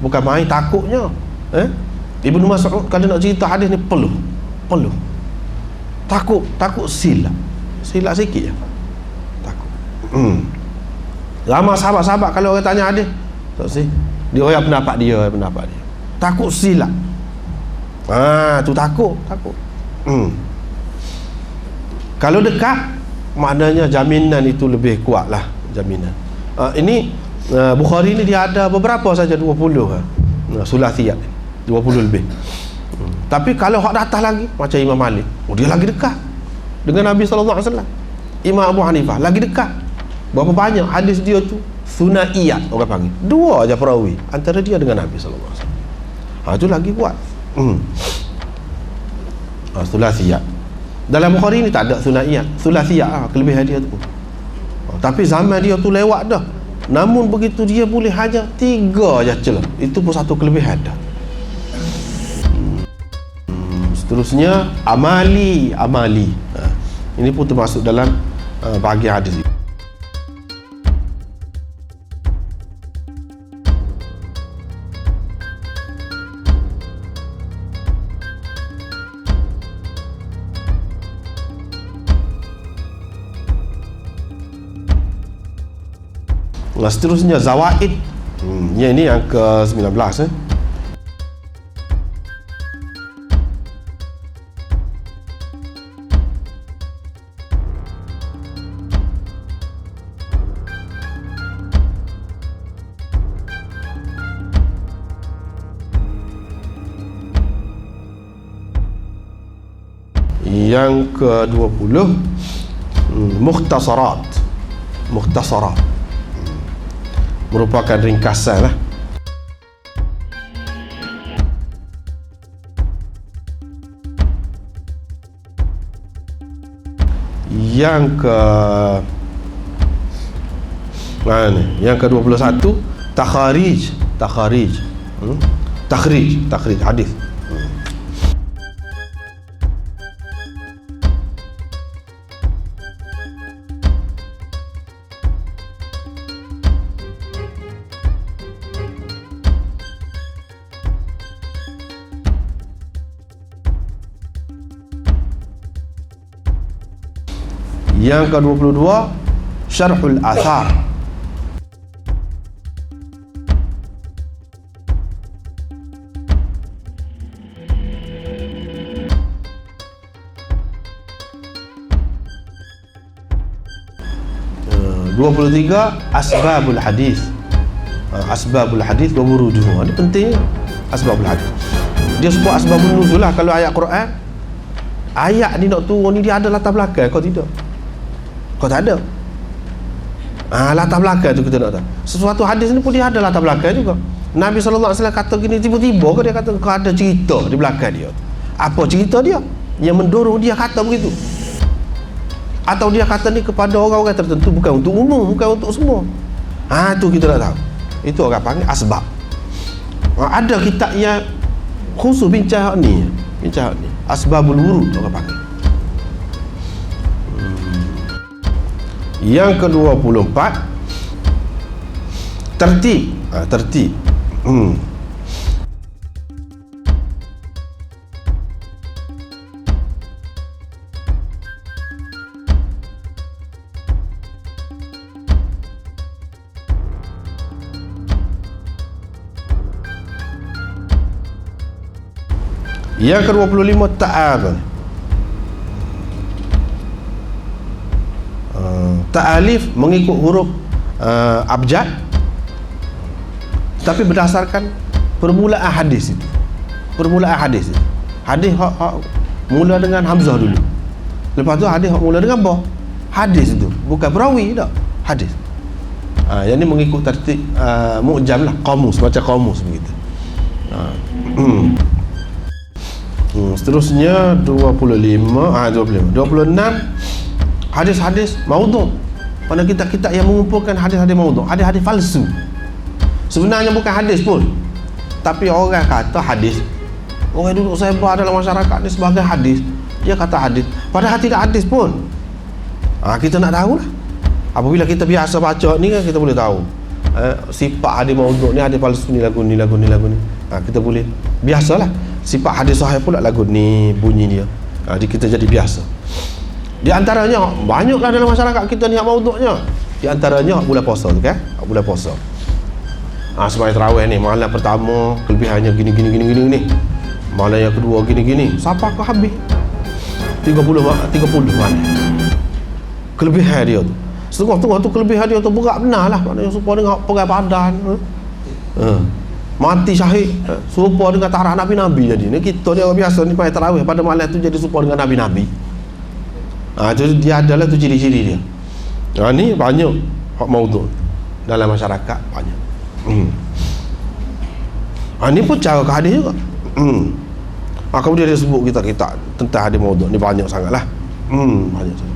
Bukan main takutnya. Ibnu Mas'ud kalau nak cerita hadis ni peluh. Takut silap sikit je. Takut. Lama sahabat-sahabat kalau orang tanya hadis, tak sih. Dia orang pendapat dia. Takut silap. Tu takut. Kalau dekat, maknanya jaminan itu lebih kuat lah, jaminan. Ini Bukhari ni dia ada beberapa saja 20 sulasiyat, 20 lebih. Tapi kalau hak datang lagi macam Imam Malik, dia lagi dekat dengan Nabi SAW. Imam Abu Hanifah lagi dekat. Berapa banyak hadis dia tu sunaiyat orang panggil, 2 aja perawi antara dia dengan Nabi SAW. Itu lagi kuat. Sulasiyat. Dalam Bukhari ni tak ada sunaiyat, sulasiyat kelebihan dia tu. Tapi zaman dia tu lewat dah. Namun begitu dia boleh hanya 3 aja celah. Itu pun satu kelebihan dah. Seterusnya amali. Ini pun termasuk dalam bahagian hadis. Seterusnya zawaid. Ini yang ke-19 Yang ke-20 mukhtasarat. Merupakan ringkasan lah. Yang ke-21 takhrij hadis. Yang ke-22 syarhul athar. Dua 23 asbabul hadis. Asbabul hadis wa wuruduhu. Ini penting, asbabul hadis. Dia sebut asbabun nuzul lah. Kalau ayat Quran, ayat ni nak turun ni dia ada latar belakang, kau tidak? Kau tak ada. Latar belakang tu kita nak tahu. Sesuatu hadis ni pun dia ada latar belakang juga. Nabi SAW kata gini, tiba-tiba dia kata kau ada cerita di belakang dia. Apa cerita dia yang mendorong dia kata begitu? Atau dia kata ni kepada orang-orang tertentu, bukan untuk umum, bukan untuk semua. Tu kita nak tahu. Itu orang panggil asbab. Ada kitab yang khusus bincang ni. Asbabul wurud orang panggil. Yang ke-24 tertib. Yang ke-25 ta'al. Ta'alif mengikut huruf abjad, tapi berdasarkan permulaan hadis itu. Permulaan hadis itu. Hadis hak mula dengan hamzah dulu. Lepas tu hadis hak mula dengan ba. Hadis itu, bukan perawi tak. Hadis. Yang ni mengikut tertib mu'jam lah, qamus, macam qamus begitu. Seterusnya 26 hadis-hadis maudhu'. Mana kitab-kitab yang mengumpulkan hadis-hadis maudhu', hadis-hadis palsu. Sebenarnya bukan hadis pun, tapi orang kata hadis. Orang duduk sebar dalam masyarakat ni sebagai hadis. Dia kata hadis, padahal tidak hadis pun. Kita nak tahu lah. Apabila kita biasa baca ni kan, kita boleh tahu sifat hadis maudhu' ni, hadis palsu ni, lagu ni. Kita boleh biasalah. Sifat hadis sahih pula lagu ni, bunyi dia. Kita jadi biasa. Di antaranya banyaklah dalam masyarakat kita ni hak maudhu'nya. Di antaranya bulan puasa tu kan, bulan puasa. Sembahyang tarawih ni, malam pertama kelebihannya gini ni. Malam yang kedua gini. Siapa kau habis 30 malam. Kelebihan dia tu. Setengah-tengah tu kelebihan dia tu berat benar lah. Maknanya serupa dengan pegang badan. Mati syahid, serupa dengan tarah Nabi-Nabi jadi. Ni kita ni orang biasa ni sembahyang tarawih pada malam tu jadi serupa dengan Nabi-Nabi. Tu dia adalah tu ciri-ciri dia. Ni banyak hak maudhu' dalam masyarakat, banyak. Ni pun cara ke hadis juga. Kemudian dia sebut kita tentang hadis maudhu' ni banyak sangatlah. Banyak sangat.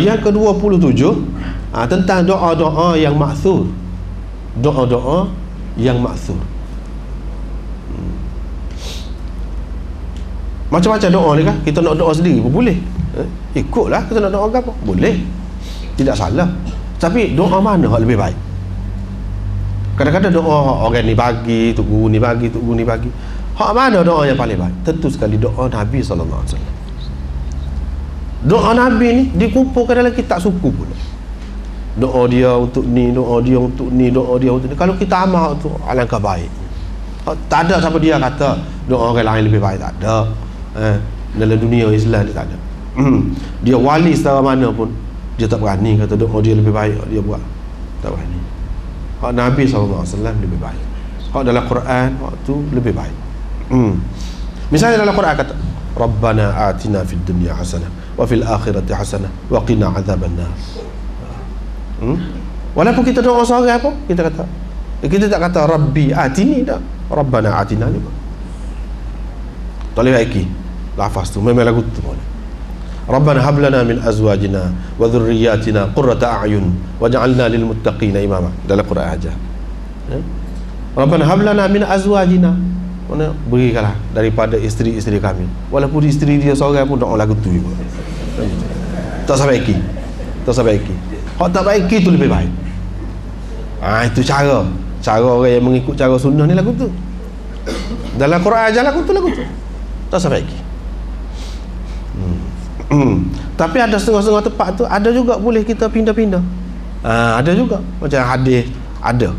Yang ke-27 tentang doa-doa yang ma'thur. Doa-doa yang ma'thur. Macam-macam doa ni kan. Kita nak doa sendiri pun boleh. Ikutlah kita nak doa apa, boleh. Tidak salah. Tapi doa mana yang lebih baik? Kadang-kadang doa orang ni bagi, tok guru ni bagi, tok guru ni bagi. Hak mana doa yang paling baik? Tentu sekali doa Nabi SAW. Doa Nabi ni dikumpulkan dalam kitab suku pula. Doa dia untuk ni, doa dia untuk ni, doa dia untuk ni. Kalau kita amal tu alangkah baik. Tak ada siapa dia kata doa orang lain lebih baik, tak ada. Dalam dunia Islam ni tak ada. Dia wali setara mana pun dia tak berani kata doa dia lebih baik dia buat. Tak berani. Hak Nabi SAW lebih baik. Hak dalam Quran waktu lebih baik. Misalnya dalam Quran kata Rabbana atina fid dunya hasanah wa fil akhirati hasanah wa qina adzabannar. Walaupun kita doa seorang apa, kita tak kata Rabbi atini, tak. Rabbana atina ni. Tak boleh baiki lafaz tu, memang lagu tu boleh. Rabbana hab lana min azwajina wa dhurriyyatina qurrata a'yun waj'alna lil muttaqina imama. Dalam Quran aja. Rabbana hab lana min azwajina, mana berikanlah daripada isteri-isteri kami. Walaupun isteri dia seorang pun doa lagu tu juga. Tak sampai iki. Hak tak baik itu lebih baik. Itu cara orang yang mengikut cara sunnah ni lagu tu. Dalam Quran aja lagu tu. Tak sampai iki. Tapi ada setengah-setengah tempat tu ada juga boleh kita pindah-pindah. Ada juga macam hadis ada.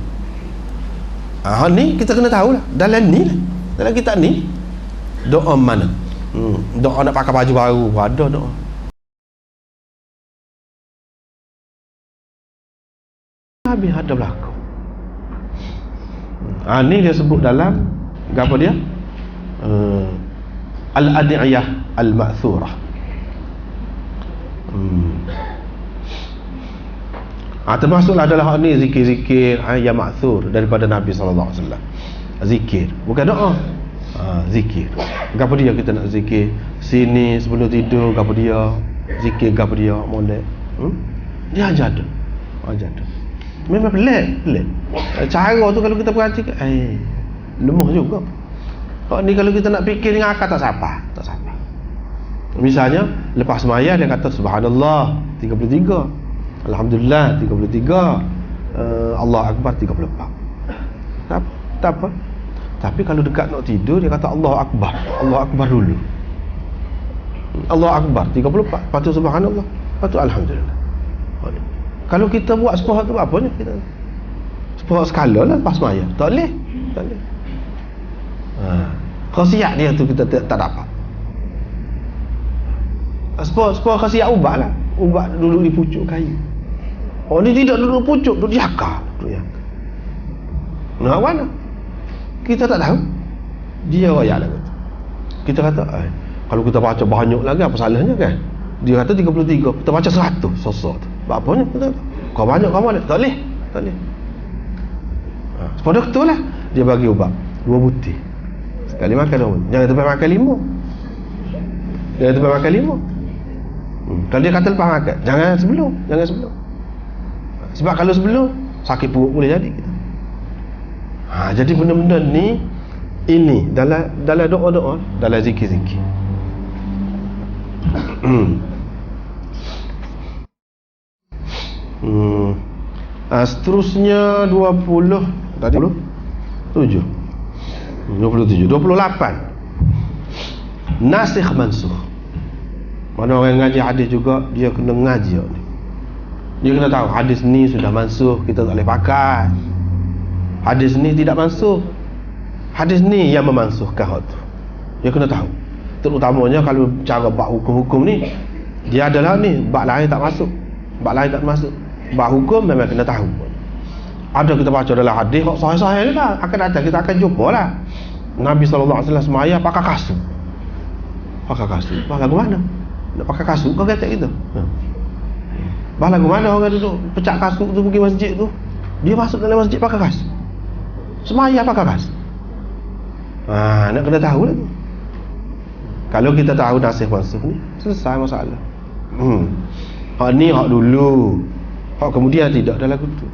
Ni kita kena tahulah dalam ni lah. Dalam kitab ni doa mana? Doa nak pakai baju baru ada doa. Nabi ada berlaku. Ni dia sebut dalam apa dia? Al-ad'iyah al-ma'thurah. Termasuklah adalah ni zikir-zikir yang ma'thur daripada Nabi SAW. Zikir, bukan doa. Zikir. Gapo dia kita nak zikir sini sebelum tidur, gapo dia zikir, gapo dia molek. Dia aja ada. Memang pelik. Cara tu kalau kita perhatikan, lemah juga. Kau ni kalau kita nak fikir dengan akal tak sampai. Misalnya lepas sembahyang dia kata subhanallah 33, alhamdulillah 33, Allah akbar 34. Tak apa. Tapi kalau dekat nak tidur dia kata Allah akbar dulu. Allah akbar 34, lepas tu subhanallah, lepas tu alhamdulillah. Kalau kita buat sepuluh tu apa ni? Kita sepuluh skala lah pas sembahyang. Tak boleh. Khasiat dia tu kita tak dapat. Sepuluh khasiat ubat lah. Ubat duduk di pucuk kayu. Orang ni tidak duduk pucuk, duduk di akar. Nak mana? Kita tak tahu. Dia royak lah kata. Kita kata, kalau kita baca banyak lagi apa salahnya kan? Dia kata 33, kita baca 100 sosok tu. Apa apanya? Kau banyak kau mana? Tak boleh. Sepuluh doktor lah. Dia bagi ubat 2 butir. Sekali makan 2 butir. Jangan sampai makan 5. Jangan sampai makan 5. Kalau dia kata lepas makan, jangan sebelum. Sebab kalau sebelum, sakit perut boleh jadi kita. Jadi benda-benda ni, ini dalam doa-doa, dalam zikir-zikir. Seterusnya 20 tadi 27 28 nasikh mansukh. Mana orang ngaji hadis juga, dia kena ngaji ni. Dia kena tahu hadis ni sudah mansukh, kita tak boleh pakai. Hadis ni tidak mansukh, hadis ni yang memansukhkan hak tu. Dia kena tahu. Terutamanya kalau cara bab hukum-hukum ni, dia adalah ni bab lain tak masuk. Bab hukum memang kena tahu. Ada kita baca dalam hadis hak sahih-sahih ni lah, akan datang kita akan jumpa lah. Nabi SAW semaya pakai kasut. Lagu mana? Nak pakai kasut kau kata gitu. Lagu mana orang duduk pecah kasut tu pergi masjid tu? Dia masuk dalam masjid pakai kasut. Semaya pakai kasut. Nak kena tahu lah tu. Kalau kita tahu nasikh mansukh ni, selesai masalah. Hak ni hak dulu. Hak kemudian tidak ada lagu tu.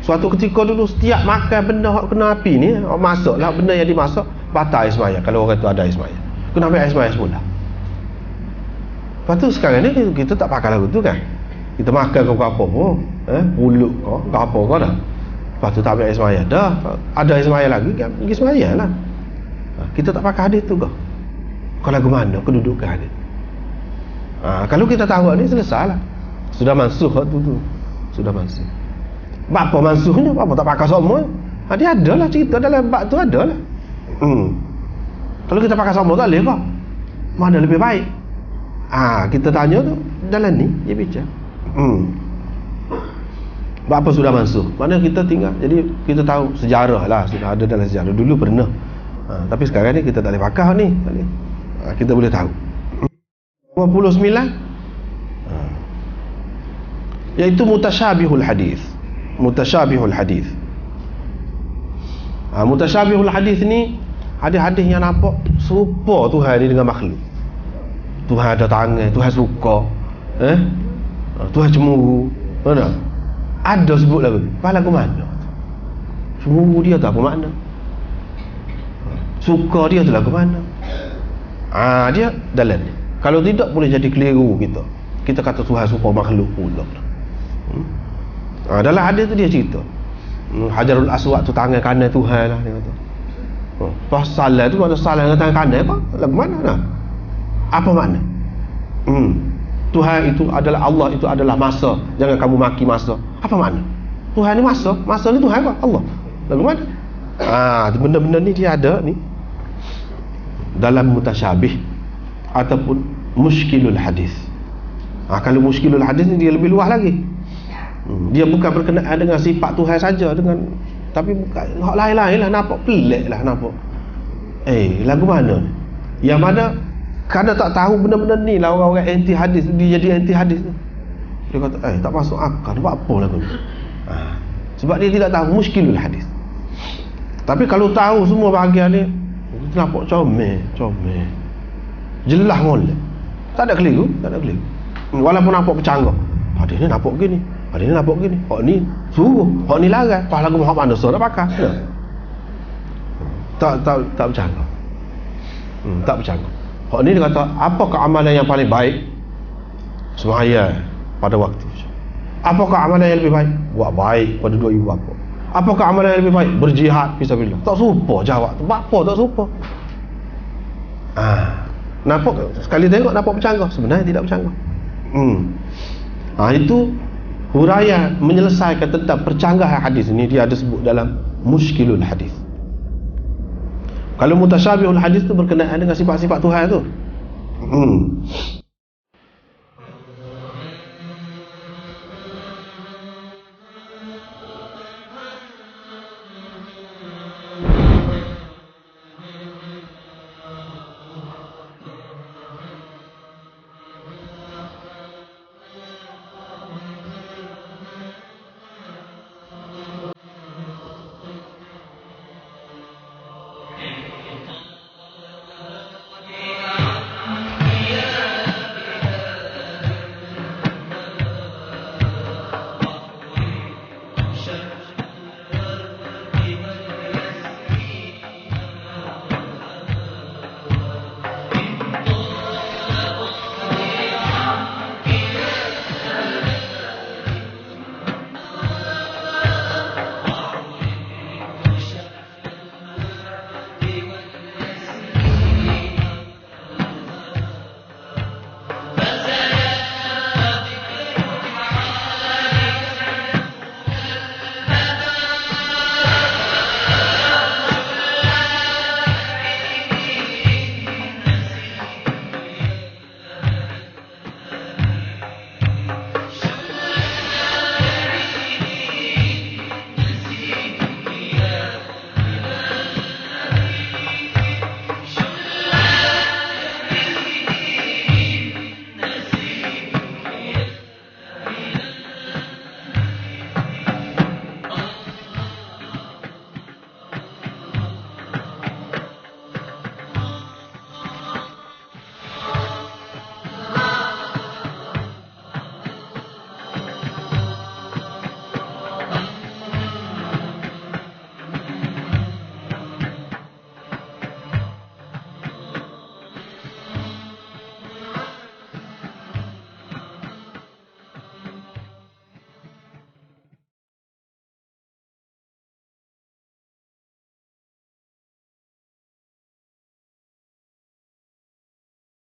Suatu ketika dulu setiap makan benda hak kena api ni, hak masuklah benda yang dimasak batal air semaya. Kalau orang tu ada air semaya, kena ambil air semaya semula. Lepas tu sekarang ni kita tak pakai lagu tu kan. Kita makan kau apa pun, pulut kau apa kau dah. Lepas tu tak ambil air semaya dah. Ada air semaya lagi kan, pergi semaya lah. Kita tak pakai hadis tu kau. Kau lagu mana kedudukan hadis. Kalau kita tahu ni selesai lah. Sudah mansuh tu. Sudah mansuh. Bab apa mansuhnya? Apa tak pakai semua? Dia ada lah cerita dalam bab tu ada lah. Kalau kita pakai semua tak boleh kau. Mana lebih baik? Kita tanya tu dalam ni dia bicara. Bab apa sudah mansuh? Mana kita tinggal. Jadi kita tahu sejarah lah, sudah ada dalam sejarah. Dulu pernah. Tapi sekarang ni kita tak boleh pakai ni. Tak boleh. Kita boleh tahu. 29 iaitu mutasyabihul hadis. Mutasyabihul hadis ni hadis-hadis yang nampak serupa Tuhan ni dengan makhluk. Tuhan ada tangan, Tuhan suka, Tuhan cemburu. Mana? Ada sebut lagu. Apa lagu mana? Cemburu dia tak apa makna. Suka dia tu lagu mana? Dia dalam ni. Kalau tidak boleh jadi keliru kita. Kita kata Tuhan suka makhluk pula. Dalam hadis tu dia cerita. Hajarul Aswad tu tangan kanan Tuhan lah dia kata. Pas salah tu mana salah dengan tangan kanan apa? Lagu mana nak? Apa makna? Tuhan itu adalah Allah, itu adalah masa. Jangan kamu maki masa. Apa makna? Tuhan ni masa. Masa ni Tuhan apa? Allah. Lagu mana? Benda-benda ni dia ada ni dalam mutasyabih ataupun muskilul hadis. Kalau muskilul hadis ni dia lebih luas lagi. Dia bukan berkenaan dengan sifat Tuhan saja, dengan tapi bukan hak lain-lain lah, nampak pelik lah, nampak. Lagu mana ni? Yang mana kerana tak tahu benda-benda ni lah orang-orang anti hadis, dia jadi anti hadis tu. Dia kata, tak masuk akal, buat apa lagu ni? Sebab dia tidak tahu muskilul hadis. Tapi kalau tahu semua bahagian ni, nampak comel. Jelas molek. Tak ada keliru. Walaupun nampak bercanggah. Hadis ni nampak gini. Hak ni suruh, hak ni larang. Pas lagu Muhammad Nasr nak pakai. Tak bercanggah. Tak bercanggah. Hak ni dia kata, apakah amalan yang paling baik? Sembahyang pada waktu. Apakah amalan yang lebih baik? Buat baik pada dua ibu bapa. Apakah amalan yang lebih baik? Berjihad fisabilillah. Tak serupa jawab tu. Apa tak serupa? Nampak sekali tengok nampak bercanggah, sebenarnya tidak bercanggah. Itu huraian menyelesaikan tentang percanggahan hadis ini, dia ada sebut dalam muskilul hadis. Kalau mutasyabihul hadis tu berkenaan dengan sifat-sifat Tuhan tu.